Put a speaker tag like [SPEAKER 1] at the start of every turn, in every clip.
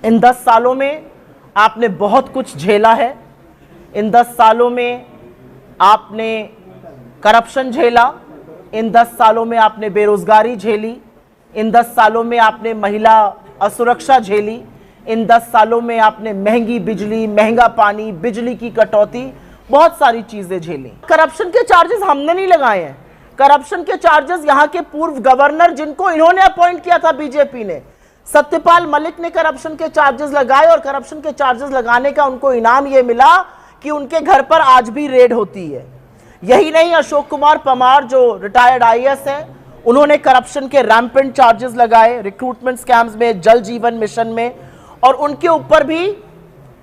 [SPEAKER 1] इन 10 सालों में आपने बहुत कुछ झेला है। इन 10 सालों में आपने करप्शन झेला, इन 10 सालों में आपने बेरोजगारी झेली, इन 10 सालों में आपने महिला असुरक्षा झेली, इन 10 सालों में आपने महंगी बिजली, महंगा पानी, बिजली की कटौती, बहुत सारी चीजें झेली। करप्शन के चार्जेस हमने नहीं लगाए हैं। करप्शन के चार्जेस यहाँ के पूर्व गवर्नर, जिनको इन्होंने अपॉइंट किया था बीजेपी ने, सत्यपाल मलिक ने करप्शन के चार्जेस लगाए और करप्शन के चार्जेस लगाने का उनको इनाम यह मिला कि उनके घर पर आज भी रेड होती है। यही नहीं, अशोक कुमार परमार जो रिटायर्ड आईएएस है, उन्होंने करप्शन के रैम्पेंट चार्जेस लगाए रिक्रूटमेंट स्कैम्स में, जल जीवन मिशन में, और उनके ऊपर भी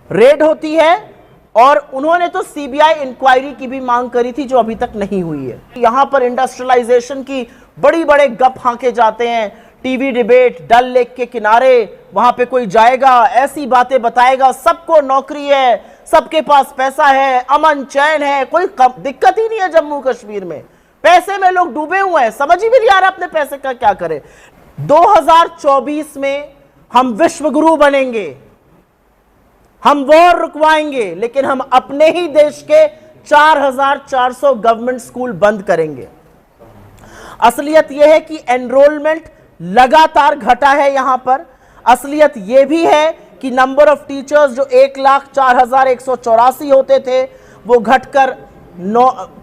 [SPEAKER 1] रेड होती है। और उन्होंने तो सीबीआई इंक्वायरी की भी मांग करी थी, जो अभी तक नहीं हुई है। यहां पर इंडस्ट्रियलाइजेशन की बड़ी बड़े गप हांके जाते हैं, टीवी डिबेट, डल लेक के किनारे, वहां पे कोई जाएगा, ऐसी बातें बताएगा, सबको नौकरी है, सबके पास पैसा है, अमन चैन है, कोई दिक्कत ही नहीं है जम्मू कश्मीर में। पैसे में लोग डूबे हुए हैं, समझ ही भी नहीं आ रहा अपने पैसे का क्या करें। 2024 में हम विश्वगुरु बनेंगे, हम वॉर रुकवाएंगे, लेकिन हम अपने ही देश के 4400 गवर्नमेंट स्कूल बंद करेंगे। असलियत यह है कि एनरोलमेंट लगातार घटा है यहां पर। असलियत यह भी है कि नंबर ऑफ टीचर्स जो 1,04,184 होते थे, वो घटकर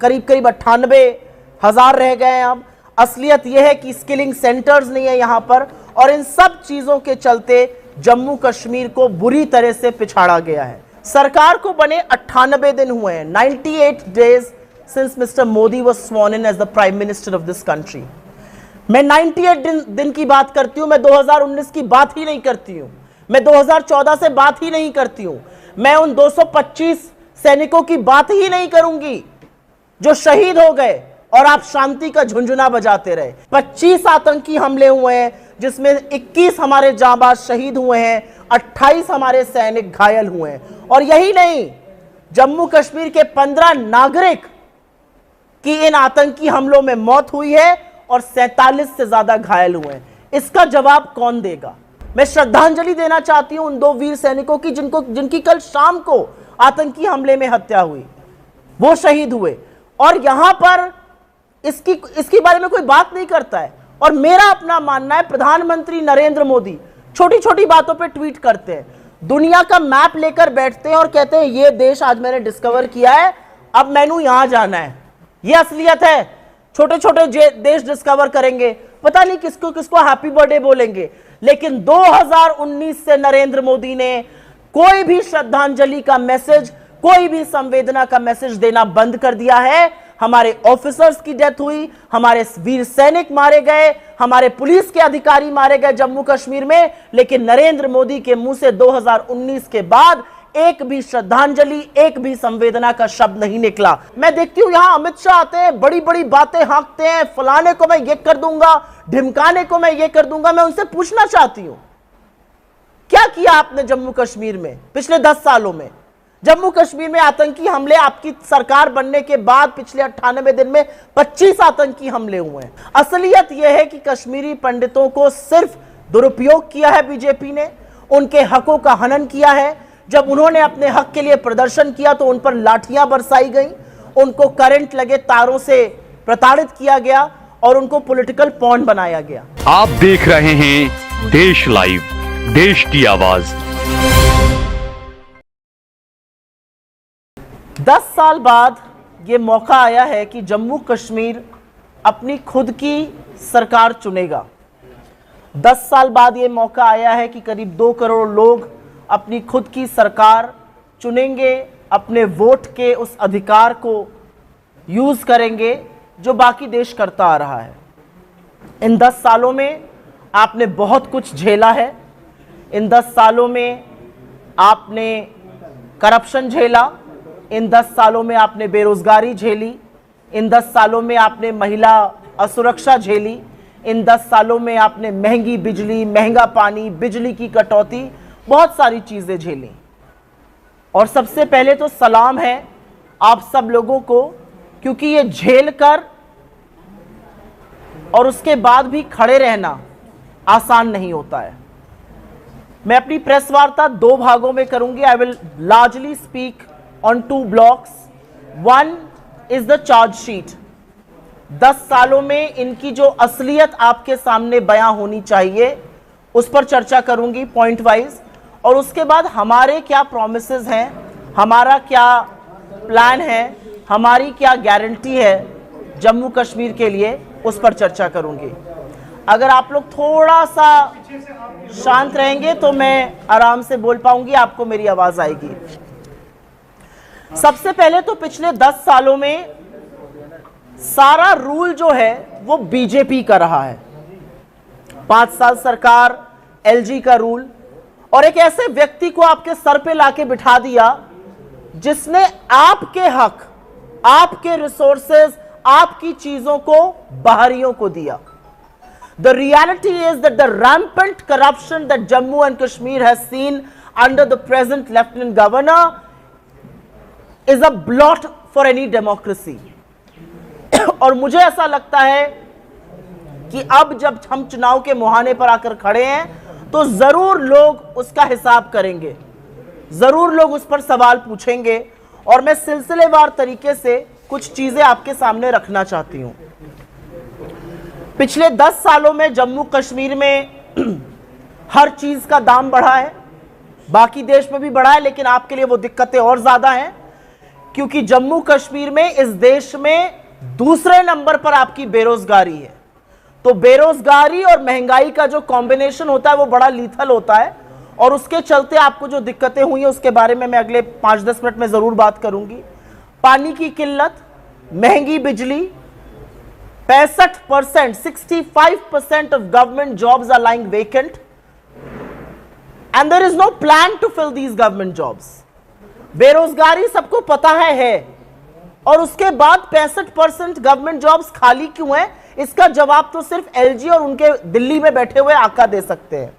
[SPEAKER 1] करीब 98,000 रह गए अब। असलियत यह है कि स्किलिंग सेंटर्स नहीं है यहां पर, और इन सब चीजों के चलते जम्मू कश्मीर को बुरी तरह से पिछाड़ा गया है। सरकार को बने 98 दिन हुए हैं, 98 days since Mr. Modi was sworn in as the Prime Minister of this country। मैं 98 दिन की बात करती हूं, मैं 2019 की बात ही नहीं करती हूं, मैं 2014 से बात ही नहीं करती हूं, मैं उन 225 सैनिकों की बात ही नहीं करूंगी जो शहीद हो गए और आप शांति का झुंझुना बजाते रहे। 25 आतंकी हमले हुए हैं, जिसमें 21 हमारे जांबाज शहीद हुए हैं, 28 हमारे सैनिक घायल हुए हैं। और यही नहीं, जम्मू कश्मीर के 15 नागरिक की इन आतंकी हमलों में मौत हुई है और 47 से ज्यादा घायल हुए हैं। इसका जवाब कौन देगा? मैं श्रद्धांजलि देना चाहती हूं उन 2 वीर सैनिकों की जिनकी कल शाम को आतंकी हमले में हत्या हुई, वो शहीद हुए, और यहां पर इसके बारे में कोई बात नहीं करता है। और मेरा अपना मानना है, प्रधानमंत्री नरेंद्र मोदी छोटी छोटी बातों पे ट्वीट करते हैं, दुनिया का मैप लेकर बैठते हैं और कहते हैं ये देश आज मैंने डिस्कवर किया है, अब मैनू यहां जाना है। ये असलियत है। छोटे छोटे देश डिस्कवर करेंगे, पता नहीं किसको किसको हैप्पी बर्थडे बोलेंगे, लेकिन 2019 से नरेंद्र मोदी ने कोई भी श्रद्धांजलि का मैसेज, कोई भी संवेदना का मैसेज देना बंद कर दिया है। हमारे ऑफिसर्स की डेथ हुई, हमारे वीर सैनिक मारे गए, हमारे पुलिस के अधिकारी मारे गए जम्मू कश्मीर में, लेकिन नरेंद्र मोदी के मुंह से 2019 के बाद एक भी श्रद्धांजलि, एक भी संवेदना का शब्द नहीं निकला। मैं देखती हूं यहां अमित शाह आते हैं, बड़ी बड़ी बातें हाँकते हैं, फलाने को मैं ये कर दूंगा, ढिमकाने को मैं ये कर दूंगा। मैं उनसे पूछना चाहती हूं, क्या किया आपने जम्मू कश्मीर में पिछले 10 सालों में? जम्मू कश्मीर में आतंकी हमले आपकी सरकार बनने के बाद पिछले 98 दिन में 25 आतंकी हमले हुए हैं। असलियत यह है कि कश्मीरी पंडितों को सिर्फ दुरुपयोग किया है बीजेपी ने, उनके हकों का हनन किया है। जब उन्होंने अपने हक के लिए प्रदर्शन किया तो उन पर लाठियां बरसाई गई, उनको करंट लगे तारों से प्रताड़ित किया गया और उनको पॉलिटिकल पॉन बनाया गया।
[SPEAKER 2] आप देख रहे हैं देश लाइव, देश की आवाज।
[SPEAKER 1] 10 साल बाद ये मौका आया है कि जम्मू कश्मीर अपनी खुद की सरकार चुनेगा। 10 साल बाद ये मौका आया है कि करीब 2 करोड़ लोग अपनी खुद की सरकार चुनेंगे, अपने वोट के उस अधिकार को यूज करेंगे जो बाकी देश करता आ रहा है। इन 10 सालों में आपने बहुत कुछ झेला है। इन 10 सालों में आपने करप्शन झेला, इन 10 सालों में आपने बेरोजगारी झेली, इन 10 सालों में आपने महिला असुरक्षा झेली, इन 10 सालों में आपने महंगी बिजली, महंगा पानी, बिजली की कटौती, बहुत सारी चीजें झेली। और सबसे पहले तो सलाम है आप सब लोगों को, क्योंकि ये झेल कर और उसके बाद भी खड़े रहना आसान नहीं होता है। मैं अपनी प्रेस वार्ता 2 भागों में करूंगी। I will largely speak on 2 blocks. One is the chargesheet. 10 सालों में इनकी जो असलियत आपके सामने बयां होनी चाहिए उस पर चर्चा करूंगी पॉइंट वाइज, और उसके बाद हमारे क्या प्रॉमिसेस हैं, हमारा क्या प्लान है, हमारी क्या गारंटी है जम्मू कश्मीर के लिए, उस पर चर्चा करूंगी। अगर आप लोग थोड़ा सा शांत रहेंगे तो मैं आराम से बोल पाऊंगी, आपको मेरी आवाज आएगी। सबसे पहले तो पिछले 10 सालों में सारा रूल जो है वो बीजेपी का रहा है। 5 साल सरकार एलजी का रूल, और एक ऐसे व्यक्ति को आपके सर पे लाके बिठा दिया जिसने आपके हक, आपके रिसोर्सेज, आपकी चीजों को बाहरियों को दिया। The reality is that the rampant corruption that Jammu and Kashmir has seen under the present Lieutenant Governor is a blot for any democracy. और मुझे ऐसा लगता है कि अब जब हम चुनाव के मुहाने पर आकर खड़े हैं तो जरूर लोग उसका हिसाब करेंगे, जरूर लोग उस पर सवाल पूछेंगे, और मैं सिलसिलेवार तरीके से कुछ चीजें आपके सामने रखना चाहती हूं। पिछले 10 सालों में जम्मू कश्मीर में हर चीज का दाम बढ़ा है, बाकी देश में भी बढ़ा है, लेकिन आपके लिए वो दिक्कतें और ज्यादा हैं क्योंकि जम्मू कश्मीर में इस देश में दूसरे नंबर पर आपकी बेरोजगारी है। तो बेरोजगारी और महंगाई का जो कॉम्बिनेशन होता है वो बड़ा लीथल होता है, और उसके चलते आपको जो दिक्कतें हुई हैं उसके बारे में मैं अगले 5-10 मिनट में जरूर बात करूंगी। पानी की किल्लत, महंगी बिजली, 65%, 65% of government jobs are lying vacant and there is no plan to fill these government jobs. बेरोजगारी सबको पता है, और उसके बाद 65% गवर्नमेंट जॉब्स खाली क्यों है, इसका जवाब तो सिर्फ एलजी और उनके दिल्ली में बैठे हुए आका दे सकते हैं।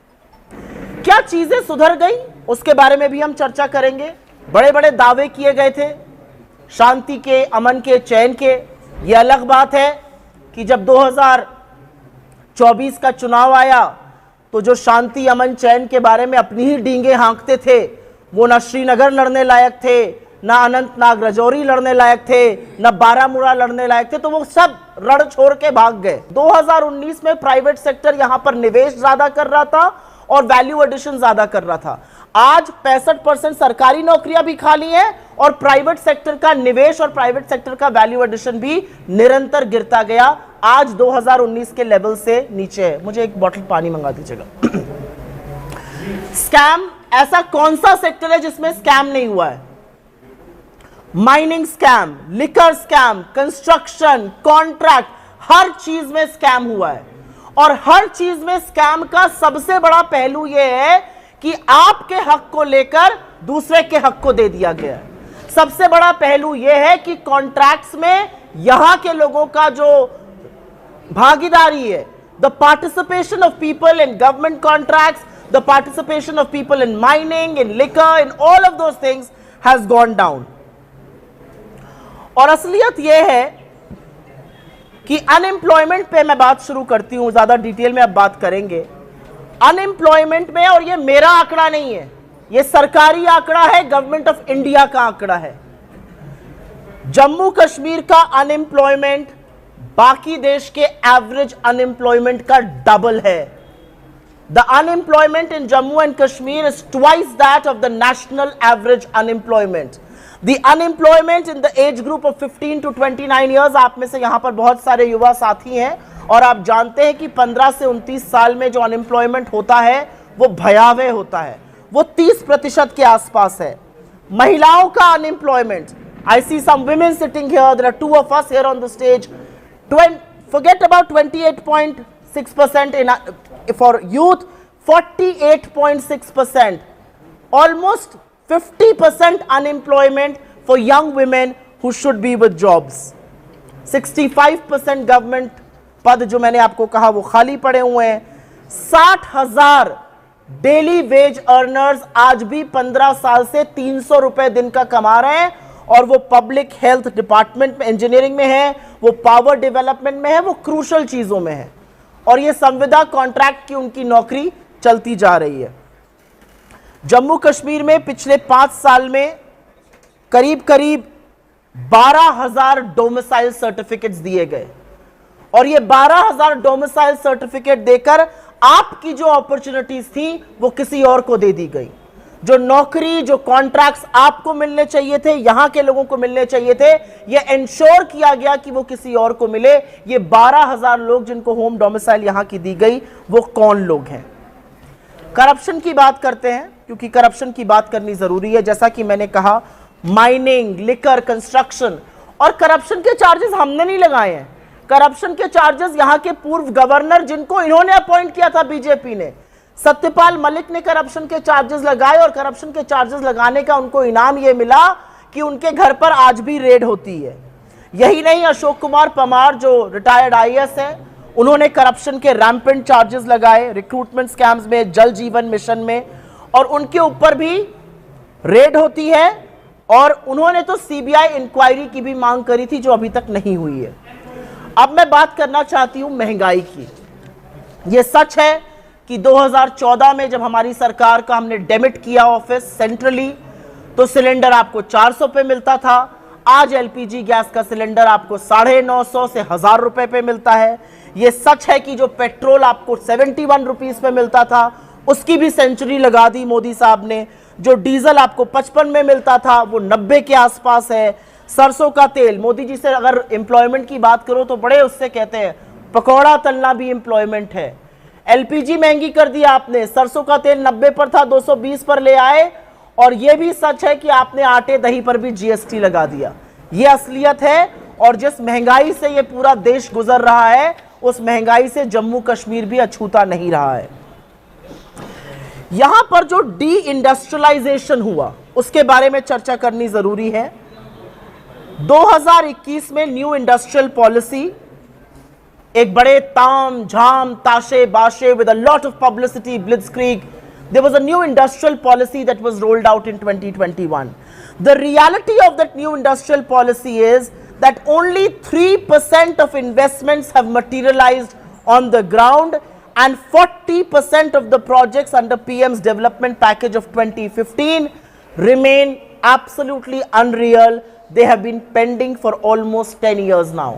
[SPEAKER 1] क्या चीजें सुधर गई उसके बारे में भी हम चर्चा करेंगे। बड़े बड़े दावे किए गए थे शांति के, अमन के, चैन के। यह अलग बात है कि जब 2024 का चुनाव आया तो जो शांति, अमन, चैन के बारे में अपनी ही डींगे हाँकते थे वो ना श्रीनगर लड़ने लायक थे, ना अनंतनाग राजौरी लड़ने लायक थे, ना बारामूला लड़ने लायक थे, तो वो सब रण छोड़ के भाग गए। 2019 में प्राइवेट सेक्टर यहां पर निवेश ज्यादा कर रहा था और वैल्यू एडिशन ज्यादा कर रहा था। आज 65% सरकारी नौकरियां भी खाली हैं और प्राइवेट सेक्टर का निवेश और प्राइवेट सेक्टर का वैल्यू एडिशन भी निरंतर गिरता गया, आज 2019 के लेवल से नीचे है। मुझे एक बोतल पानी मंगा दीजिएगा। स्कैम, ऐसा कौन सा सेक्टर है जिसमें स्कैम नहीं हुआ है? Mining scam, liquor scam, construction, contract, हर चीज में स्कैम हुआ है। और हर चीज में स्कैम का सबसे बड़ा पहलू यह है कि आपके हक को लेकर दूसरे के हक को दे दिया गया है। सबसे बड़ा पहलू यह है कि कॉन्ट्रैक्ट्स में यहां के लोगों का जो भागीदारी है, the participation of people in government contracts, the participation of people in mining, in liquor, in all of those things has gone down. और असलियत यह है कि अनएम्प्लॉयमेंट पे मैं बात शुरू करती हूं, ज्यादा डिटेल में अब बात करेंगे। अनएम्प्लॉयमेंट में, और ये मेरा आंकड़ा नहीं है, ये सरकारी आंकड़ा है, गवर्नमेंट ऑफ इंडिया का आंकड़ा है, जम्मू कश्मीर का अनएम्प्लॉयमेंट बाकी देश के एवरेज अनएम्प्लॉयमेंट का डबल है। The unemployment in Jammu and Kashmir is twice that of the national average unemployment. The unemployment in the age group of 15 to 29 years, आप में से यहां पर बहुत सारे युवा साथी हैं और आप जानते हैं कि 15 से 29 साल में जो अनएम्प्लॉयमेंट होता है वो भयावह होता है, वो 30% के आसपास है। महिलाओं का unemployment, I see some women sitting here, there are 2 of us here on the stage, forget about 28.6% for youth, 48.6%, almost 50% unemployment for young women who should be with jobs. 65% government पद जो मैंने आपको कहा वो खाली पड़े हुए हैं। 60,000 डेली वेज अर्नर्स आज भी 15 साल से 300 रुपए दिन का कमा रहे हैं, और वो पब्लिक हेल्थ डिपार्टमेंट में, इंजीनियरिंग में है, वो पावर डेवलपमेंट में है, वो क्रूशल चीजों में है, और ये संविदा कॉन्ट्रैक्ट की उनकी नौकरी चलती जा रही है। जम्मू कश्मीर में पिछले 5 साल में करीब करीब 12,000 डोमिसाइल सर्टिफिकेट्स दिए गए और ये 12,000 डोमिसाइल सर्टिफिकेट देकर आपकी जो अपॉर्चुनिटीज थी वो किसी और को दे दी गई। जो नौकरी, जो कॉन्ट्रैक्ट्स आपको मिलने चाहिए थे, यहां के लोगों को मिलने चाहिए थे, ये इंश्योर किया गया कि वो किसी और को मिले। ये 12,000 लोग जिनको होम डोमिसाइल यहां की दी गई, वो कौन लोग हैं? करप्शन की बात करते हैं क्योंकि करप्शन की बात करनी जरूरी है। जैसा कि मैंने कहा, माइनिंग, लिकर, कंस्ट्रक्शन, और करप्शन के चार्जेस हमने नहीं लगाए हैं। करप्शन के चार्जेस यहां के पूर्व गवर्नर, जिनको इन्होंने अपॉइंट किया था बीजेपी ने, सत्यपाल मलिक ने करप्शन के चार्जेस लगाए और करप्शन के चार्जेस लगाने का उनको इनाम यह मिला कि उनके घर पर आज भी रेड होती है। यही नहीं, अशोक कुमार परमार जो रिटायर्ड आईएएस है, उन्होंने करप्शन के रैम्पेंट चार्जेस लगाए रिक्रूटमेंट स्कैम्स में, जल जीवन मिशन में, और उनके ऊपर भी रेड होती है। और उन्होंने तो सीबीआई इंक्वायरी की भी मांग करी थी जो अभी तक नहीं हुई है। अब मैं बात करना चाहती हूं महंगाई की। यह सच है कि 2014 में जब हमारी सरकार का हमने डेमिट किया ऑफिस सेंट्रली, तो सिलेंडर आपको 400 पे मिलता था। आज एलपीजी गैस का सिलेंडर आपको 950 से 1000 रुपए पे मिलता है। यह सच है कि जो पेट्रोल आपको 71 रुपीज पे मिलता था, उसकी भी सेंचुरी लगा दी मोदी साहब ने। जो डीजल आपको 55 में मिलता था, वो 90 के आसपास है। सरसों का तेल, मोदी जी से अगर एम्प्लॉयमेंट की बात करो तो बड़े उससे कहते हैं पकौड़ा तलना भी एम्प्लॉयमेंट है। एलपीजी महंगी कर दिया आपने, सरसों का तेल 90 पर था, 220 पर ले आए। और यह भी सच है कि आपने आटे दही पर भी जीएसटी लगा दिया। यह असलियत है। और जिस महंगाई से यह पूरा देश गुजर रहा है, उस महंगाई से जम्मू कश्मीर भी अछूता नहीं रहा है। यहां पर जो डी इंडस्ट्रियलाइजेशन हुआ, उसके बारे में चर्चा करनी जरूरी है। 2021 में न्यू इंडस्ट्रियल पॉलिसी, एक बड़े ताम झाम ताशे बाशे with a lot of publicity, blitzkrieg, there was a new industrial policy that was rolled out in 2021. The reality of that new industrial policy is that only 3% of investments have materialized on the ground, and 40% of the projects under PM's development package of 2015 remain absolutely unreal. They have been pending for almost 10 years now.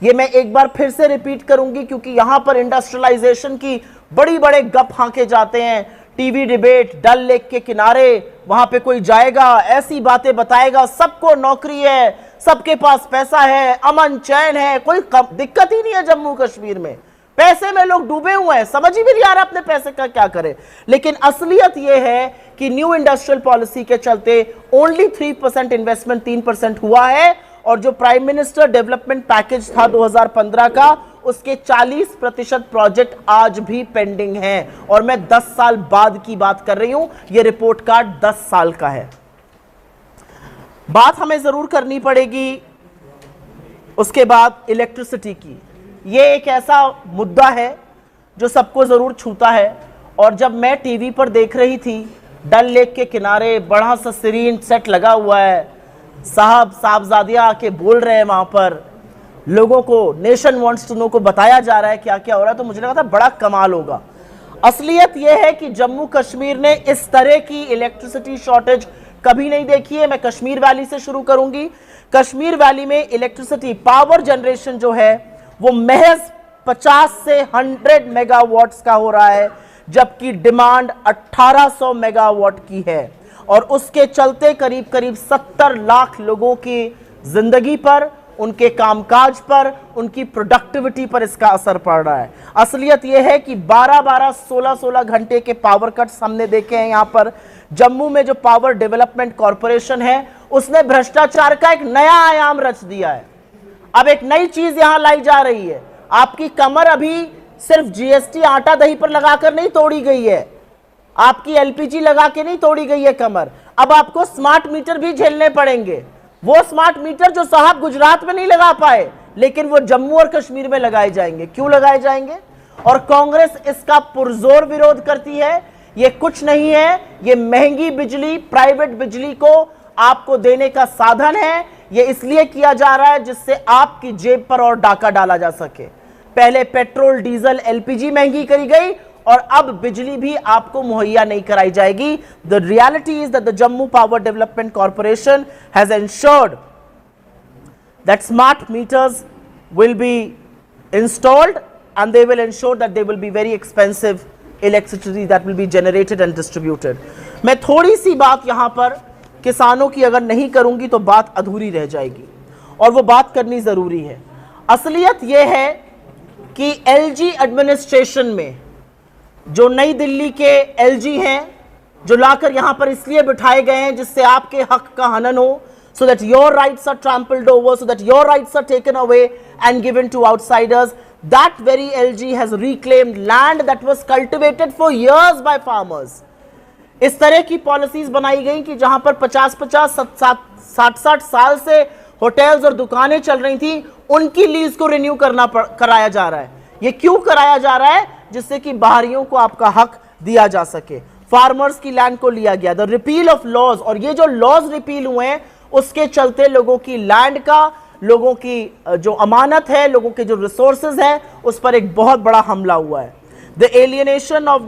[SPEAKER 1] ये मैं एक बार फिर से repeat करूंगी क्योंकि यहां पर industrialisation की बड़े गप हांके जाते हैं। टीवी डिबेट, डल लेक के किनारे, वहां पे कोई जाएगा, ऐसी बातें बताएगा, सबको नौकरी है, सबके पास पैसा है, अमन चैन है, कोई दिक्कत ही नहीं है जम्मू कश्मीर में। पैसे में लोग डूबे हुए हैं, समझ ही भी नहीं आ रहा अपने पैसे का क्या करें। लेकिन असलियत यह है कि न्यू इंडस्ट्रियल पॉलिसी के चलते ओनली 3% इन्वेस्टमेंट 3% हुआ है। और जो प्राइम मिनिस्टर डेवलपमेंट पैकेज था 2015 का, उसके 40% प्रोजेक्ट आज भी पेंडिंग हैं। और मैं 10 साल बाद की बात कर रही हूं, यह रिपोर्ट कार्ड 10 साल का है। बात हमें जरूर करनी पड़ेगी उसके बाद इलेक्ट्रिसिटी की। यह एक ऐसा मुद्दा है जो सबको जरूर छूता है। और जब मैं टीवी पर देख रही थी, डल लेक के किनारे बड़ा सा सीरीन सेट लगा हुआ है, साहबजादियां आके बोल रहे हैं, वहां पर लोगों को नेशन वांट्स टू नो को बताया जा रहा है क्या क्या हो रहा है, तो मुझे लगा था बड़ा कमाल होगा। असलियत यह है कि जम्मू कश्मीर ने इस तरह की इलेक्ट्रिसिटी शॉर्टेज कभी नहीं देखी है। मैं कश्मीर वैली से शुरू करूंगी। कश्मीर वैली में इलेक्ट्रिसिटी पावर जनरेशन जो है वो महज 50 से 100 मेगावाट्स का हो रहा है, जबकि डिमांड 1800 मेगावाट की है। और उसके चलते करीब करीब 70 लाख लोगों की जिंदगी पर, उनके कामकाज पर, उनकी प्रोडक्टिविटी पर इसका असर पड़ रहा है। असलियत यह है कि 12-12, 16-16 घंटे के पावर कट्स हमने देखे हैं। यहां पर जम्मू में जो पावर डेवलपमेंट कॉरपोरेशन है, उसने भ्रष्टाचार का एक नया आयाम रच दिया है। अब एक नई चीज यहां लाई जा रही है। आपकी कमर अभी सिर्फ जीएसटी आटा दही पर लगाकर नहीं तोड़ी गई है, आपकी एलपीजी लगा के नहीं तोड़ी गई है कमर। अब आपको स्मार्ट मीटर भी झेलने पड़ेंगे। वो स्मार्ट मीटर जो साहब गुजरात में नहीं लगा पाए, लेकिन वो जम्मू और कश्मीर में लगाए जाएंगे। क्यों लगाए जाएंगे? और कांग्रेस इसका पुरजोर विरोध करती है। ये कुछ नहीं है, ये महंगी बिजली, प्राइवेट बिजली को आपको देने का साधन है। ये इसलिए किया जा रहा है जिससे आपकी जेब पर और डाका डाला जा सके। पहले पेट्रोल, डीजल, एलपीजी महंगी करी गई और अब बिजली भी आपको मुहैया नहीं कराई जाएगी। The reality is that the Jammu power development corporation has ensured that smart meters will be installed and they will ensure that they will be very expensive electricity that will be generated and distributed. मैं थोड़ी सी बात यहाँ पर किसानों की अगर नहीं करूँगी तो बात अधूरी रह जाएगी और वो बात करनी ज़रूरी है। असलियत ये है कि एलजी एडमिनिस्ट्रेशन में जो नई दिल्ली के एलजी हैं, जो लाकर यहाँ पर इसलिए बिठाए गए हैं जिससे आपके हक का हनन हो, so that your rights are trampled over, so that your rights are taken away and given to outsiders. That very LG has reclaimed land that was cultivated for years by farmers. इस तरह की policies बनाई गई कि जहां पर 50-50, 60-60 साल से होटल्स और दुकानें चल रही थी, उनकी लीज को रिन्यू कराया जा रहा है। ये क्यों कराया जा रहा है? जिससे कि बाहरियों को आपका हक दिया जा सके। फार्मर्स की लैंड को लिया गया, द रिपील ऑफ लॉज, और ये जो लॉज रिपील हुए हैं उसके चलते लोगों की लैंड का, लोगों की जो अमानत है, लोगों के जो रिसोर्सेज है, उस पर एक बहुत बड़ा हमला हुआ है। The alienation of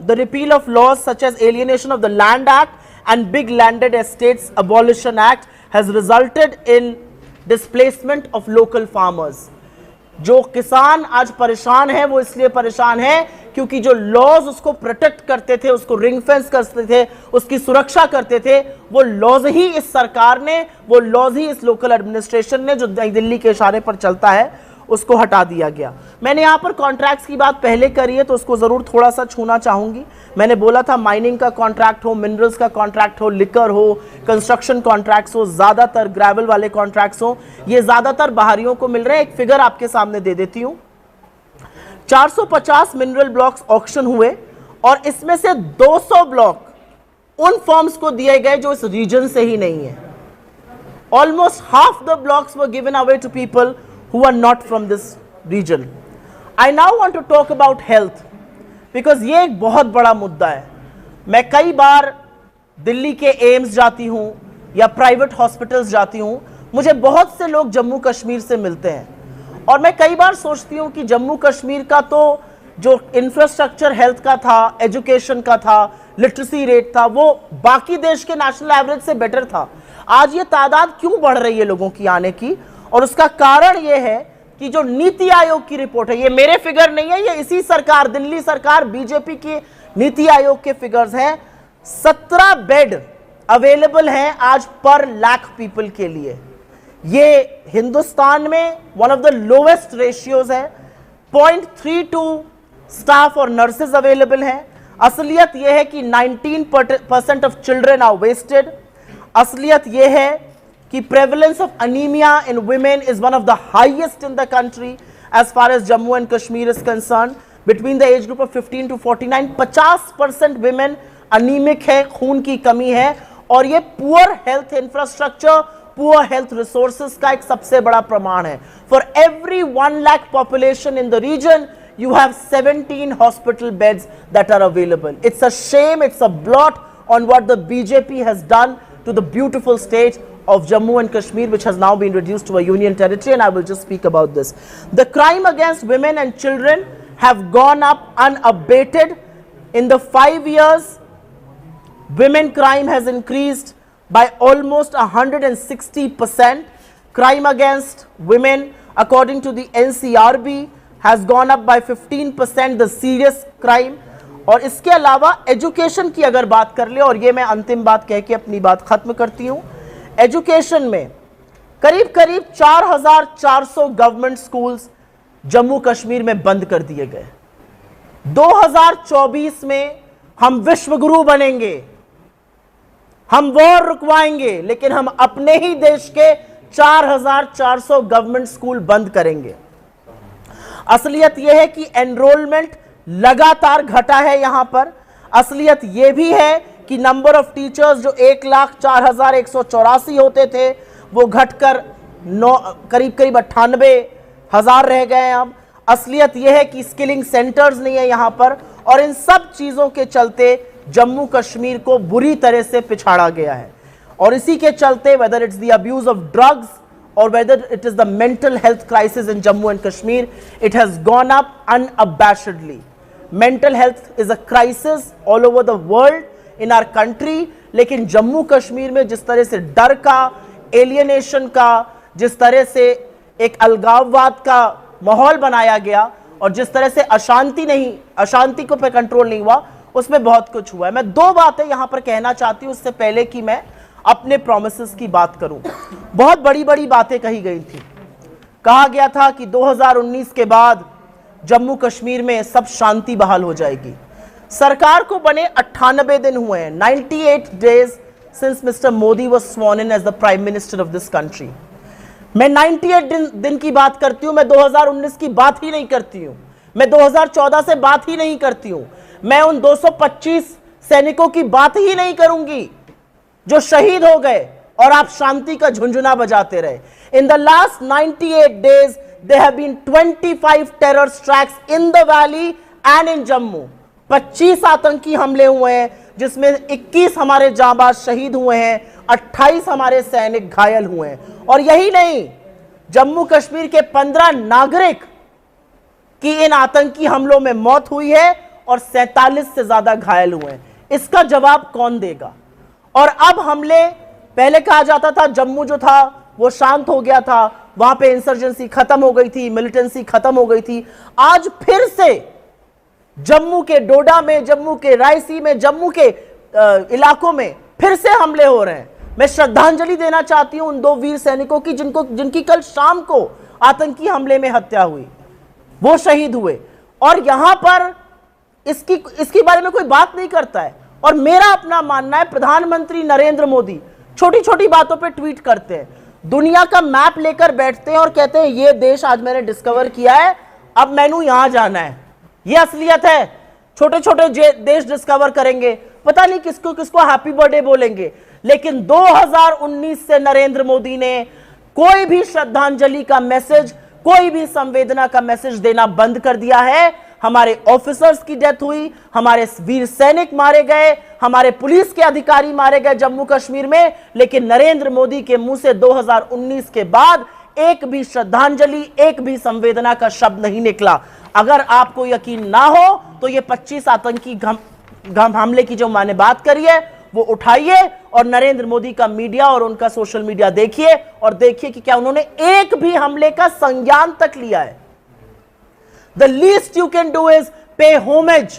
[SPEAKER 1] the repeal of laws such as alienation of the land act and big landed estates abolition act has resulted in displacement of local farmers. जो किसान आज परेशान है वो इसलिए परेशान है क्योंकि जो लॉज उसको प्रोटेक्ट करते थे, उसको रिंग फेंस करते थे, उसकी सुरक्षा करते थे, वो लॉज ही इस सरकार ने, वो लॉज ही इस लोकल एडमिनिस्ट्रेशन ने, जो नई दिल्ली के इशारे पर चलता है, उसको हटा दिया गया। मैंने यहाँ पर कॉन्ट्रैक्ट्स की बात पहले करी है तो उसको ज़रूर थोड़ा सा छूना चाहूँगी। मैंने बोला था माइनिंग का कॉन्ट्रैक्ट हो, मिनरल्स का कॉन्ट्रैक्ट हो, लिकर हो, कंस्ट्रक्शन कॉन्ट्रैक्ट्स हो, ज़्यादातर ग्रेवल वाले कॉन्ट्रैक्ट्स हो, ये ज़्यादातर बाहरियों को मिल रहे हैं। एक फिगर आपके सामने दे देती हूँ। 450 मिनरल ब्लॉक्स ऑक्शन हुए और इसमें से 200 ब्लॉक उन फर्म्स को दिए गए जो इस रीजन से ही नहीं है। Almost half the blocks were given away to people who are not from this region. I now want to talk about health because ये एक बहुत बड़ा मुद्दा है। मैं कई बार दिल्ली के एम्स जाती हूँ या प्राइवेट हॉस्पिटल्स जाती हूँ, मुझे बहुत से लोग जम्मू कश्मीर से मिलते हैं और मैं कई बार सोचती हूँ कि जम्मू कश्मीर का तो जो इंफ्रास्ट्रक्चर हेल्थ का था, एजुकेशन का था, लिटरेसी रेट था, वो बाकी देश के नेशनल एवरेज से बेटर था। आज ये तादाद क्यों बढ़ रही है लोगों की आने की? और उसका कारण ये है कि जो नीति आयोग की रिपोर्ट है, ये मेरे फिगर नहीं है, ये इसी सरकार, दिल्ली सरकार, बीजेपी की नीति आयोग के फिगर्स हैं। 17 बेड अवेलेबल हैं आज पर लाख पीपल के लिए। ये हिंदुस्तान में one of the lowest ratios है। 0.32 स्टाफ और नर्सेज अवेलेबल हैं। असलियत यह है कि 19% ऑफ चिल्ड्रन आर वेस्टेड। असलियत यह है कि prevalence of anemia in women is one of the highest in the country as far as Jammu and Kashmir is concerned. Between the age group of 15 to 49, 50% women anemic है, खून की कमी है, और ये poor health infrastructure, poor health resources का एक सबसे बड़ा प्रमाण है। For every 1 lakh population in the region, you have 17 hospital beds that are available. It's a shame, it's a blot on what the BJP has done to the beautiful state of Jammu and Kashmir, which has now been reduced to a union territory, and I will just speak about this. The crime against women and children have gone up unabated. In the 5 years, women crime has increased by almost 160%. Crime against women, according to the NCRB, has gone up by 15%, the serious crime. और इसके अलावा education की अगर बात कर ले, और ये मैं अंतिम बात कह के अपनी बात खत्म करती हूँ, एजुकेशन में करीब करीब 4400 गवर्नमेंट स्कूल्स जम्मू कश्मीर में बंद कर दिए गए। 2024 में हम विश्वगुरु बनेंगे, हम वॉर रुकवाएंगे, लेकिन हम अपने ही देश के 4400 गवर्नमेंट स्कूल बंद करेंगे। असलियत यह है कि एनरोलमेंट लगातार घटा है यहां पर। असलियत यह भी है कि नंबर ऑफ टीचर्स जो 1,04,184 होते थे वो घटकर करीब करीब 98,000 रह गए हैं अब। असलियत यह है कि स्किलिंग सेंटर्स नहीं है यहां पर, और इन सब चीजों के चलते जम्मू कश्मीर को बुरी तरह से पिछाड़ा गया है। और इसी के चलते whether it's the abuse of drugs or whether it is the mental health crisis in Jammu and Kashmir, it has gone up unabashedly. Mental health is a crisis all over the world, in our country. लेकिन जम्मू कश्मीर में जिस तरह से डर का, alienation का, जिस तरह से एक अलगाववाद का माहौल बनाया गया और जिस तरह से अशांति को पे कंट्रोल नहीं हुआ, उसमें बहुत कुछ हुआ है। मैं दो बातें यहां पर कहना चाहती हूं उससे पहले कि मैं अपने प्रोमिसेस की बात करूं। बहुत बड़ी बड़ी बातें कही गई थी। कहा गया था कि 2019 के बाद जम्मू कश्मीर में सब शांति बहाल हो जाएगी। सरकार को बने 98 दिन हुए हैं, 98 days since Mr. Modi was sworn in as the Prime Minister of this country। मैं 98 दिन की बात करती हूं, मैं 2019 की बात ही नहीं करती हूं, मैं 2014 से बात ही नहीं करती हूं, मैं उन 225 सैनिकों की बात ही नहीं करूंगी जो शहीद हो गए और आप शांति का झुंझुना बजाते रहे। In the last 98 days there have been 25 terror strikes in the valley and in Jammu। 25 आतंकी हमले हुए हैं जिसमें 21 हमारे जांबाज शहीद हुए हैं, 28 हमारे सैनिक घायल हुए हैं। और यही नहीं, जम्मू कश्मीर के 15 नागरिक की इन आतंकी हमलों में मौत हुई है और 47 से ज्यादा घायल हुए हैं। इसका जवाब कौन देगा? और अब हमले, पहले कहा जाता था जम्मू जो था वो शांत हो गया था, वहां पे इंसर्जेंसी खत्म हो गई थी, मिलिटेंसी खत्म हो गई थी। आज फिर से जम्मू के डोडा में, जम्मू के रायसी में, जम्मू के इलाकों में फिर से हमले हो रहे हैं। मैं श्रद्धांजलि देना चाहती हूं उन दो वीर सैनिकों की जिनकी कल शाम को आतंकी हमले में हत्या हुई, वो शहीद हुए। और यहां पर इसके बारे में कोई बात नहीं करता है। और मेरा अपना मानना है, प्रधानमंत्री नरेंद्र मोदी छोटी छोटी बातों पे ट्वीट करते हैं, दुनिया का मैप लेकर बैठते हैं और कहते हैं ये देश आज मैंने डिस्कवर किया है, अब मैनू यहां जाना है। ये असलियत है। छोटे छोटे देश डिस्कवर करेंगे, पता नहीं किसको किसको हैप्पी बर्थडे बोलेंगे, लेकिन 2019 से नरेंद्र मोदी ने कोई भी श्रद्धांजलि का मैसेज, कोई भी संवेदना का मैसेज देना बंद कर दिया है। हमारे ऑफिसर्स की डेथ हुई, हमारे वीर सैनिक मारे गए, हमारे पुलिस के अधिकारी मारे गए जम्मू कश्मीर में, लेकिन नरेंद्र मोदी के मुंह से 2019 के बाद एक भी श्रद्धांजलि, एक भी संवेदना का शब्द नहीं निकला। अगर आपको यकीन ना हो तो ये 25 आतंकी हमले की जो मैंने बात करी है वो उठाइए और नरेंद्र मोदी का मीडिया और उनका सोशल मीडिया देखिए और देखिए कि क्या उन्होंने एक भी हमले का संज्ञान तक लिया है। The least you can do is pay homage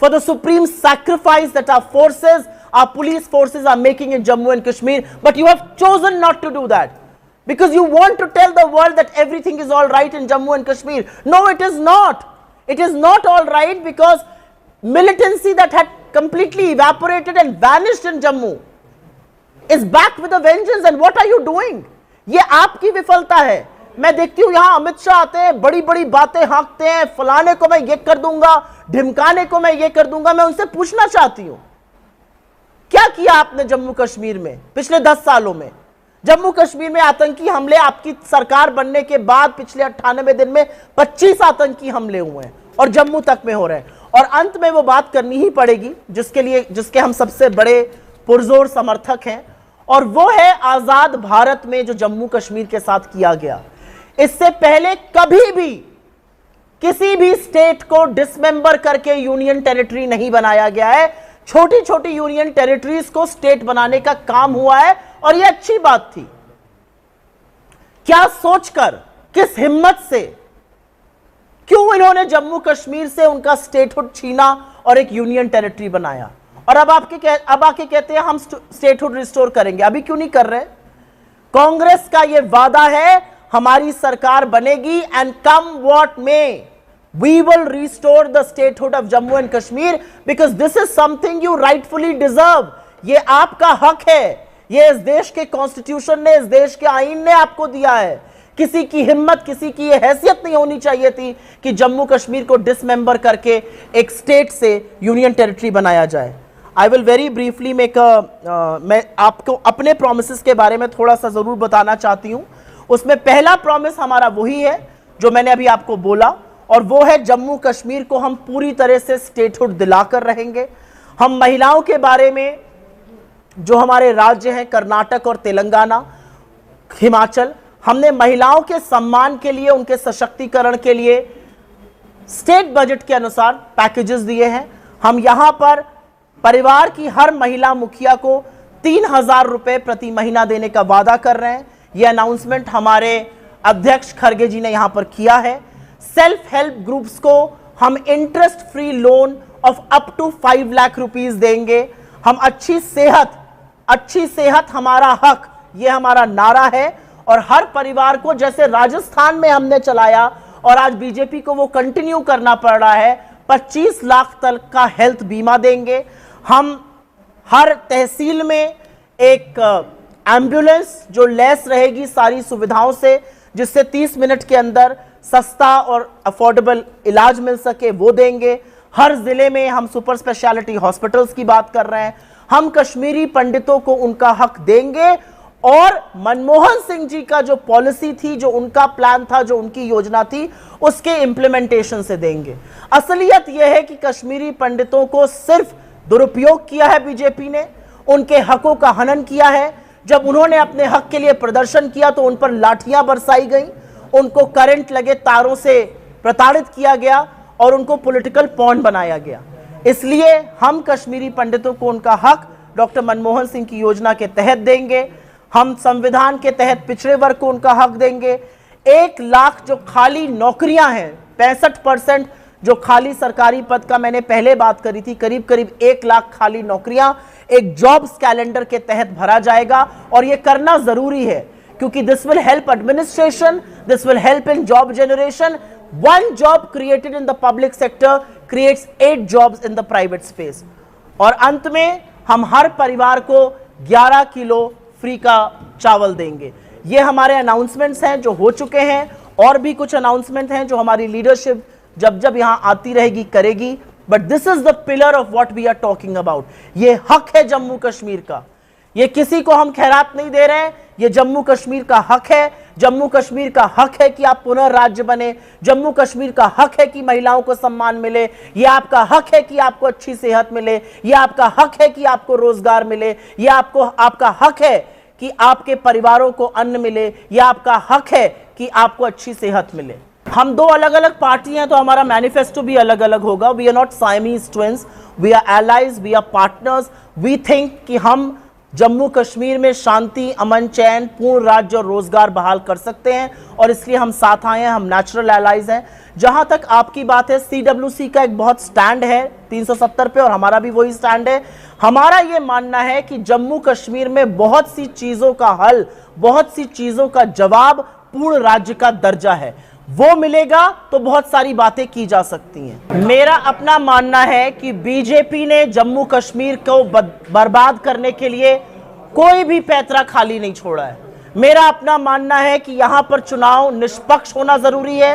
[SPEAKER 1] for the supreme sacrifice that our forces, our police forces are making in Jammu and Kashmir, but you have chosen not to do that because you want to tell the world that everything is all right in Jammu and Kashmir. No, it is not. It is not all right because militancy that had completely evaporated and vanished in Jammu is back with a vengeance. And what are you doing? ये आपकी विफलता है। मैं देखती हूं यहां अमित शाह आते हैं, बड़ी बड़ी बातें हाँकते हैं, फलाने को मैं ये कर दूंगा, ढिमकाने को मैं ये कर दूंगा। मैं उनसे पूछना चाहती हूं क्या किया आपने जम्मू कश्मीर में पिछले 10 सालों में? जम्मू कश्मीर में आतंकी हमले आपकी सरकार बनने के बाद पिछले 98 दिन में 25 आतंकी हमले हुए हैं और जम्मू तक में हो रहे हैं। और अंत में वो बात करनी ही पड़ेगी जिसके हम सबसे बड़े पुरजोर समर्थक हैं, और वो है आजाद भारत में जो जम्मू कश्मीर के साथ किया गया। इससे पहले कभी भी किसी भी स्टेट को डिसमेंबर करके यूनियन टेरिटरी नहीं बनाया गया है। छोटी छोटी यूनियन टेरिटरीज को स्टेट बनाने का काम हुआ है और यह अच्छी बात थी। क्या सोचकर, किस हिम्मत से, क्यों इन्होंने जम्मू कश्मीर से उनका स्टेटहुड छीना और एक यूनियन टेरिटरी बनाया? और अब आके कहते हैं हम स्टेटहुड रिस्टोर करेंगे। अभी क्यों नहीं कर रहे? कांग्रेस का यह वादा है हमारी सरकार बनेगी and come what may we will restore the statehood of Jammu and Kashmir because this is something you rightfully deserve। ये आपका हक है, ये इस देश के कॉन्स्टिट्यूशन ने, इस देश के आईन ने आपको दिया है। किसी की हिम्मत, किसी की ये हैसियत नहीं होनी चाहिए थी कि जम्मू कश्मीर को डिसमेंबर करके एक स्टेट से यूनियन टेरिटरी बनाया जाए। आई विल वेरी ब्रीफली मैं आपको अपने प्रोमिसेस के बारे में थोड़ा सा जरूर बताना चाहती हूं। उसमें पहला प्रॉमिस हमारा वही है जो मैंने अभी आपको बोला, और वो है जम्मू कश्मीर को हम पूरी तरह से स्टेटहुड दिलाकर रहेंगे। हम महिलाओं के बारे में, जो हमारे राज्य हैं कर्नाटक और तेलंगाना, हिमाचल, हमने महिलाओं के सम्मान के लिए, उनके सशक्तिकरण के लिए स्टेट बजट के अनुसार पैकेजेस दिए हैं। हम यहां पर परिवार की हर महिला मुखिया को 3,000 रुपए प्रति महीना देने का वादा कर रहे हैं। यह अनाउंसमेंट हमारे अध्यक्ष खड़गे जी ने यहां पर किया है। सेल्फ हेल्प ग्रुप्स को हम interest free loan of up to 5 lakh rupees देंगे। हम अच्छी सेहत हमारा हक, यह हमारा नारा है और हर परिवार को, जैसे राजस्थान में हमने चलाया और आज बीजेपी को वो कंटिन्यू करना पड़ रहा है, 25 लाख तक का हेल्थ बीमा देंगे। हम हर तहसील में एक एम्बुलेंस जो लैस रहेगी सारी सुविधाओं से, जिससे 30 मिनट के अंदर सस्ता और अफोर्डेबल इलाज मिल सके, वो देंगे। हर जिले में हम सुपर स्पेशलिटी हॉस्पिटल्स की बात कर रहे हैं। हम कश्मीरी पंडितों को उनका हक देंगे और मनमोहन सिंह जी का जो पॉलिसी थी, जो उनका प्लान था, जो उनकी योजना थी, उसके इंप्लीमेंटेशन से देंगे। असलियत यह है कि कश्मीरी पंडितों को सिर्फ दुरुपयोग किया है बीजेपी ने, उनके हकों का हनन किया है। जब उन्होंने अपने हक के लिए प्रदर्शन किया तो उन पर लाठियां बरसाई गई, उनको करंट लगे तारों से प्रताड़ित किया गया और उनको पॉलिटिकल पॉन बनाया गया। इसलिए हम कश्मीरी पंडितों को उनका हक डॉक्टर मनमोहन सिंह की योजना के तहत देंगे। हम संविधान के तहत पिछड़े वर्ग को उनका हक देंगे। 1 लाख जो खाली नौकरियां हैं, 65% जो खाली सरकारी पद का मैंने पहले बात करी थी, करीब करीब 1 लाख खाली नौकरियां एक जॉब्स कैलेंडर के तहत भरा जाएगा और यह करना जरूरी है क्योंकि this will help administration, this will help in job generation. 1 job created in the public sector creates 8 jobs in the private space। और अंत में हम हर परिवार को 11 किलो फ्री का चावल देंगे। ये हमारे अनाउंसमेंट्स हैं जो हो चुके हैं, और भी कुछ अनाउंसमेंट हैं जो हमारी लीडरशिप जब जब यहां आती रहेगी करेगी। But this is the pillar of what we are talking about. ये हक है जम्मू कश्मीर का, ये किसी को हम खैरात नहीं दे रहे हैं, ये जम्मू कश्मीर का हक है। जम्मू कश्मीर का हक है कि आप पुनः राज्य बने, जम्मू कश्मीर का हक है कि महिलाओं को सम्मान मिले, ये आपका हक है कि आपको अच्छी सेहत मिले, ये आपका हक है कि आपको रोजगार मिले, ये आपका हक है कि आपके परिवारों को अन्न मिले, ये आपका हक है कि आपको अच्छी सेहत मिले। हम 2 अलग अलग पार्टी हैं तो हमारा मैनिफेस्टो भी अलग अलग होगा। We are not Siamese twins, we are allies, we are partners. We think कि हम जम्मू कश्मीर में शांति, अमन, चैन, पूर्ण राज्य और रोजगार बहाल कर सकते हैं और इसलिए हम साथ आए हैं। हम नेचुरल एलाइज हैं। जहां तक आपकी बात है, CWC का एक बहुत स्टैंड है 370 पे और हमारा भी वही स्टैंड है। हमारा ये मानना है कि जम्मू कश्मीर में बहुत सी चीजों का हल, बहुत सी चीजों का जवाब पूर्ण राज्य का दर्जा है। वो मिलेगा तो बहुत सारी बातें की जा सकती हैं। मेरा अपना मानना है कि बीजेपी ने जम्मू कश्मीर को बर्बाद करने के लिए कोई भी पैतरा खाली नहीं छोड़ा है। मेरा अपना मानना है कि यहां पर चुनाव निष्पक्ष होना जरूरी है।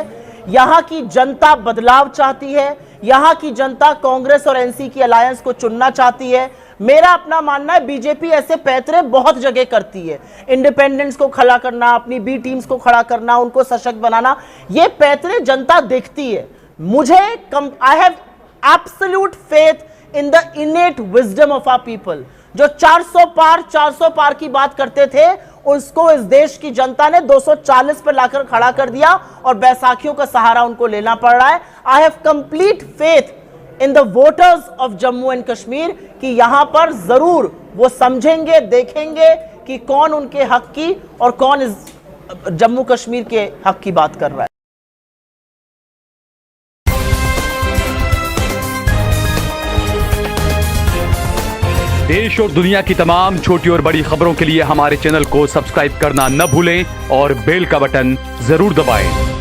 [SPEAKER 1] यहां की जनता बदलाव चाहती है, यहां की जनता कांग्रेस और एनसी की अलायंस को चुनना चाहती है। मेरा अपना मानना है बीजेपी ऐसे पैतरे बहुत जगह करती है, इंडिपेंडेंट्स को खड़ा करना, अपनी बी टीम्स को खड़ा करना, उनको सशक्त बनाना, ये पैतरे जनता देखती है। मुझे I have absolute faith in the innate wisdom of our people. जो 400 पार की बात करते थे, उसको इस देश की जनता ने 240 पर लाकर खड़ा कर दिया और बैसाखियों का सहारा उनको लेना पड़ रहा है। I have complete faith in the voters of Jammu and Kashmir कि यहां पर जरूर वो समझेंगे, देखेंगे कि कौन उनके हक की और कौन इस जम्मू कश्मीर के हक की बात कर रहा है।
[SPEAKER 2] देश और दुनिया की तमाम छोटी और बड़ी खबरों के लिए हमारे चैनल को सब्सक्राइब करना न भूलें और बेल का बटन जरूर दबाएं।